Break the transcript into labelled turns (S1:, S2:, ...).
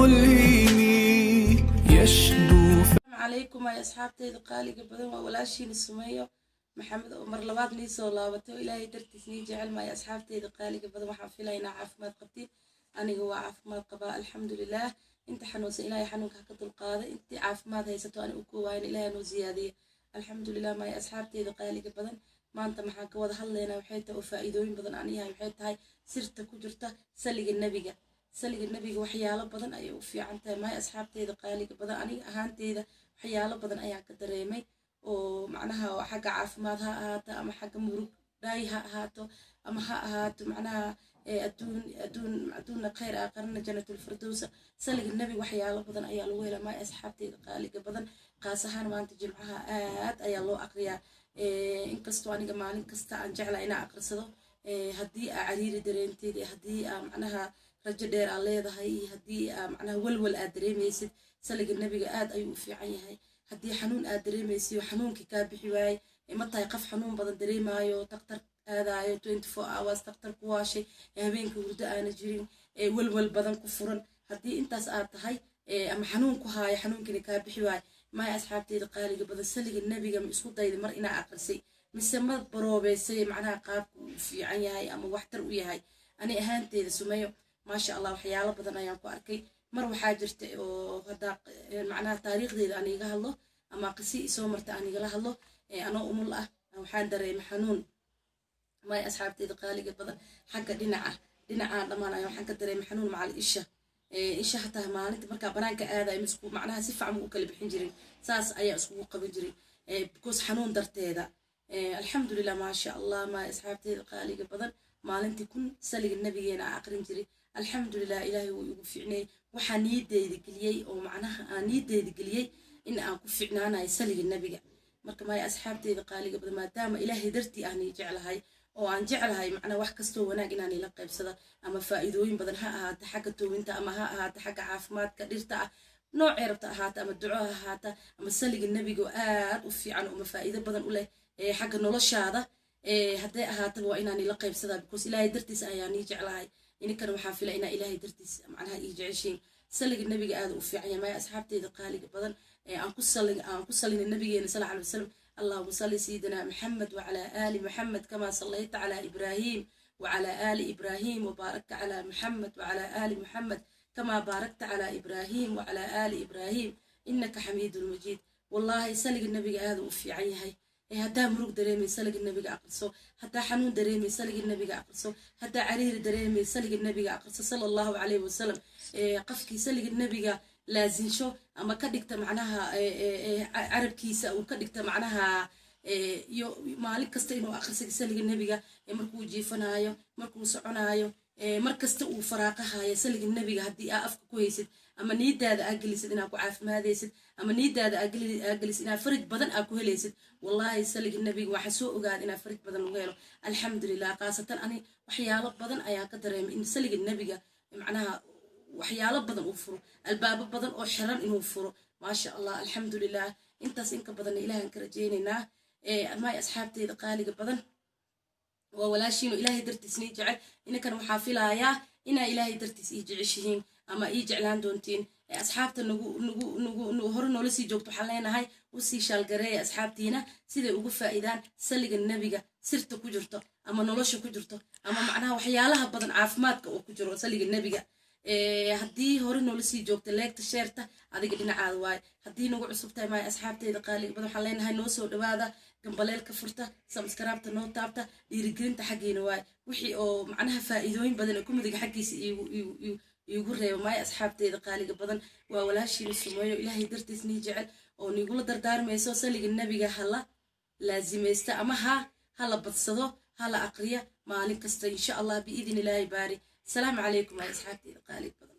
S1: ملهمي يشدو.
S2: السلام عليكم يا أصحابتي قالي بدن وولاشين السمية محمد عمر لبعض نيسو الله وتو إلهي ترتسني جعل ما يا أصحابتي قالي بدن وحافلين عافمات قبتي أنا هو عافمات قباء الحمد لله أنت حنوس إلهي حنوك حقت القاضي أنت عافمات هيستو أنا أكوين إلهي نو زيادية الحمد لله ما يا أصحابتي قالي بدن ما أنت محاك وضح لنا وحيته وفائدوين بدن عنيها وحيتها هاي سرت كجرته سلق النبي سلق النبي وحياله بدن أيوة في عنته ما يا أصحابتي قالي بدن أنا أهانتي waxyaalo badan ayaan ka dareemay oo macnaha xagga caafimaad ha ahaato ama xagga murug dhaay ha ahaato ama ha ahaato macnaha adduun khayr aqarna jannatul firdaws saliga nabi waxyaalo badan ayaa lagu helaa ma asxaabteyda qaaliga badan qaas ahaan maanta jimcaha aad ayaa loo aqriyaa inkastoo aniga maalin kasta aan jeclahay inaan aqrisado haddii aa cariiri dareenteed haddii aa macnaha rajo dheer aa leedahay haddii aa macnaha walwal aad dareemaysid saliga nabiga aad ayuu u fiican yahay haddii xanuun aad dareemaysiyo xanuunkii kaa bixi waayey ma tahay qof xanuun badan dareemayo daktar aadayo 24 hours daktar ku waashay habeenka hurdo aana jirin walwal badan ku furan haddii intaas aad tahay ama xanuun ku haayo xanuunkina kaa bixi waayey ma asxaabteyda qaaliga badan saliga nabiga ma isku dayday mar inaa aqrisay mise ma baroobeysay macnaha qaabku u fiican yahay ama waxtar u yahay ani ahaanteeda sumayo maasha allah waxyaalo badan ayaan ku arkay mar waxaa jirta oo hada macnaha taariikhdeeda aan iga hadlo ama qisi soo marta aan igala hadlo anoo umul ah waxaan dareemay xanuun ma asxaabteyda qaaliga badan xagga dhinaca dhamaanayo waxaan ka dareemay xanuun macal isha hataa maalinta markaa banaanka aadayo misku macnaha si fiican u kala bixin jirin saas ayaa iskugu qaban jiray because xanuun darteeda alxamdulillah maasha allah ma asxaabteyda qaaliga badan maalintii kun saliga nabigeena aqrin jiray alxamdulillah ilaahay wuu igu fiicnay waxaa niyadeeda geliyey oo macnaha aan niyadeeda geliyey in aan ku fiicnaanayo saliga nabiga marka ma asxaabteyda qaaliga badan maadaama ilaahay dartii aan jeclahay oo aan jeclahay macnaha wax kastoo wanaag inaan ila qaybsado ama faa'iidooyin badan ha ahaato xagga toobinta ama ha ahaato xagga caafimaadka dhirta ah noocay rabta ahaato ama duco ha ahaato ama saliga nabiga aad u fiican oo faa'iido badan u leh xagga noloshaada hadday ahaato waa inaan ila qaybsadaa because ilaahay dartiisa ayaan jeclahay إنكنا وحافلة إن إلهي درتيس معناها يجعشين سلق النبي قاعد وفي ما أصحابتي ذقالي بدن أنقصلين النبي صلى الله عليه وسلم اللهم صل سيدنا محمد وعلى آل محمد كما صليت على إبراهيم وعلى آل إبراهيم وبارك على محمد وعلى آل محمد كما باركت على إبراهيم وعلى آل إبراهيم إنك حميد مجيد والله سلق النبي قاعد وفي عيهاي هدا مروق دريمي سلق النبي أقرصو هدا حنون دريمي سلق النبي أقرصو هدا عرير دريمي سلق النبي أقرصو صلى الله عليه وسلم قفكي سلق النبي لازم شو أما كدكت معناها عرب كيسة وكدكت معناها يو مالك كستينو أقرصك سلق النبي مركو جيفنايو مركو سعنايو مركزت وفراقها يا سلق النبي هدي أفك كويسد أما نيد هذا أجلس إن أكو عارف ما هذا أما نيد هذا أجلس إن فرق بدن أكو هليسد والله سلق النبي وحسوء وقاعد إن فرق بدن وغيره الحمد لله قاسة أنا وحيالة بدن أيا كدرهم إن سلق النبي معناها وحيالة بدن وفرو الباب بدن وحرام إنه وفرو ما شاء الله الحمد لله أنت سينك بدن إله كرجيننا ما أصحابتي قالي بدن وولاشين إلهي درتي سني جعل إن كانوا محافلة يا إن إلهي درتي يجعشين أما يجعلان دونتين أصحابته نجو هرنو لسي جوكتو حلينا هاي وسي شالجري أصحابتينا سيدا وقفة إذا سلق النبي سرت كجرته أما نلش كجرته أما معناها وحيالها بدن عافماتك وكجرو سلق النبي هدي هرنو لسي جوكت ليك تشيرته هذا قدنا عادواي هدي نجو عصبته مع أصحابتي إذا قال بدو حلينا هاي نوسو دبادة قنبليل كفرته سمسكرابته نو تابته ديرجرين تحقين واي وحي أو معناها فائدوين بدن يكون مدق حقيس يقول ريو ماي أصحابتي قالي بدن وولاشي السمايو إلهي درتسني جعل أو نقول دردار ميسو سلق النبي هلا لازم يستأمها هلا بتصدو هلا أقرية مالك إن شاء الله بإذن الله يباري السلام عليكم يا أصحابتي قالي بدن